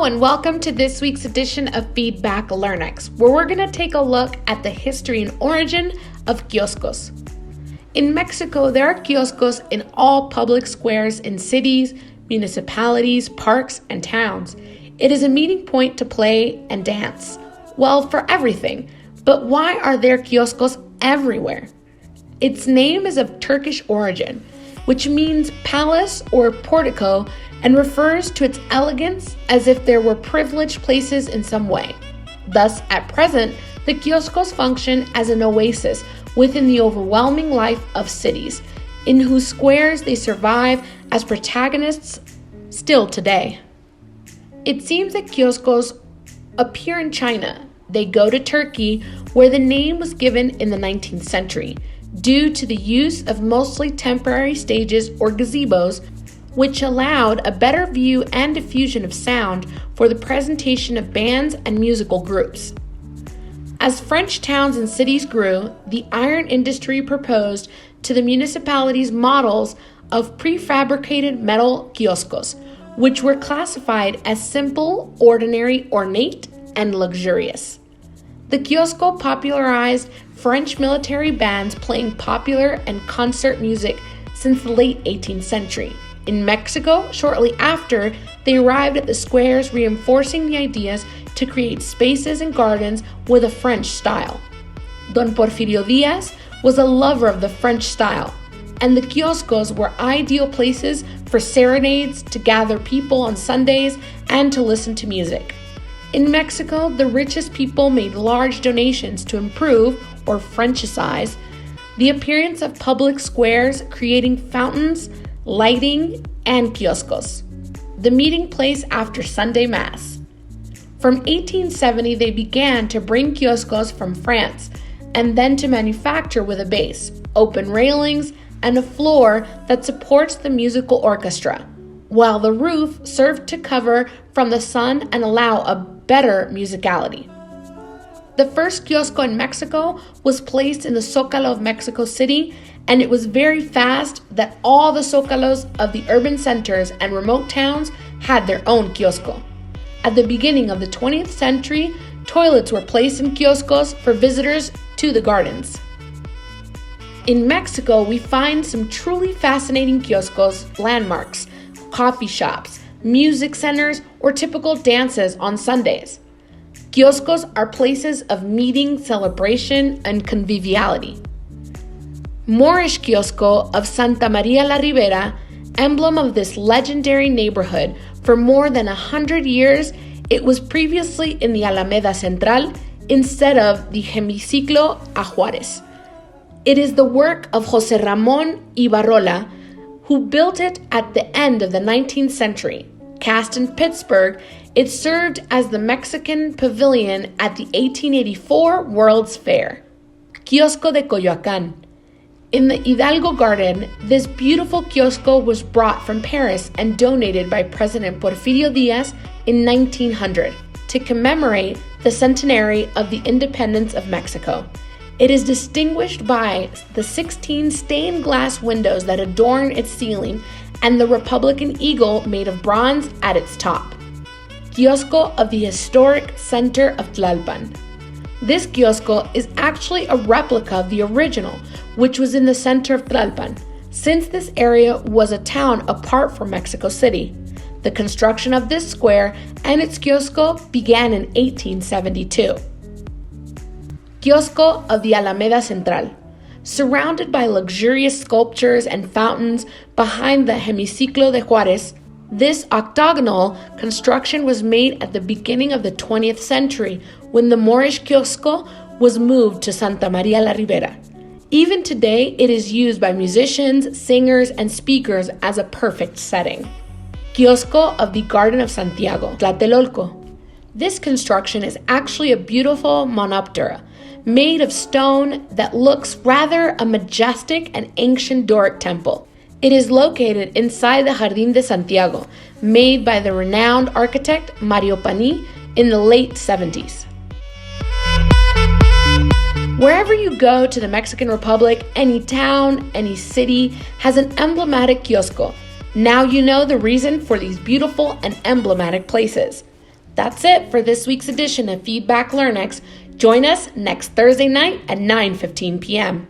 Hello and welcome to this week's edition of Feedback Learnex, where we're going to take a look at the history and origin of kioscos. In Mexico, there are kioscos in all public squares in cities, municipalities, parks, and towns. It is a meeting point to play and dance. Well, for everything. But why are there kioscos everywhere? Its name is of Turkish origin, which means palace or portico, and refers to its elegance as if there were privileged places in some way. Thus, at present, the kioscos function as an oasis within the overwhelming life of cities, in whose squares they survive as protagonists still today. It seems that kioscos appear in China. They go to Turkey, where the name was given in the 19th century, due to the use of mostly temporary stages or gazebos, which allowed a better view and diffusion of sound for the presentation of bands and musical groups. As French towns and cities grew, the iron industry proposed to the municipalities models of prefabricated metal kioscos, which were classified as simple, ordinary, ornate, and luxurious. The kiosco popularized French military bands playing popular and concert music since the late 18th century. In Mexico, shortly after, they arrived at the squares, reinforcing the ideas to create spaces and gardens with a French style. Don Porfirio Diaz was a lover of the French style, and the kioscos were ideal places for serenades, to gather people on Sundays, and to listen to music. In Mexico, the richest people made large donations to improve, or Frenchicize, the appearance of public squares, creating fountains, lighting, and kioscos, the meeting place after Sunday Mass. From 1870, they began to bring kioscos from France, and then to manufacture with a base, open railings, and a floor that supports the musical orchestra, while the roof served to cover from the sun and allow a better musicality. The first kiosco in Mexico was placed in the zócalo of Mexico City, and it was very fast that all the zócalos of the urban centers and remote towns had their own kiosco. At the beginning of the 20th century, toilets were placed in kioscos for visitors to the gardens. In Mexico, we find some truly fascinating kioscos, landmarks, coffee shops, music centers, or typical dances on Sundays. Kioscos are places of meeting, celebration, and conviviality. Moorish kiosco of Santa Maria la Ribera, emblem of this legendary neighborhood for more than 100 years, it was previously in the Alameda Central instead of the Hemiciclo a Juárez. It is the work of José Ramón Ibarrola, who built it at the end of the 19th century. Cast in Pittsburgh, it served as the Mexican pavilion at the 1884 World's Fair. Kiosco de Coyoacán. In the Hidalgo Garden, this beautiful kiosco was brought from Paris and donated by President Porfirio Diaz in 1900 to commemorate the centenary of the independence of Mexico. It is distinguished by the 16 stained glass windows that adorn its ceiling and the Republican eagle made of bronze at its top. Kiosco of the historic center of Tlalpan. This kiosco is actually a replica of the original, which was in the center of Tlalpan, since this area was a town apart from Mexico City. The construction of this square and its kiosco began in 1872. Kiosco of the Alameda Central. Surrounded by luxurious sculptures and fountains behind the Hemiciclo de Juárez, this octagonal construction was made at the beginning of the 20th century when the Moorish kiosco was moved to Santa Maria la Ribera. Even today, it is used by musicians, singers, and speakers as a perfect setting. Kiosco of the Garden of Santiago, Tlatelolco. This construction is actually a beautiful monoptera, made of stone that looks rather a majestic and ancient Doric temple. It is located inside the Jardín de Santiago, made by the renowned architect Mario Pani in the late 70s. Wherever you go to the Mexican Republic, any town, any city has an emblematic kiosco. Now you know the reason for these beautiful and emblematic places. That's it for this week's edition of Feedback Learnex. Join us next Thursday night at 9:15 p.m.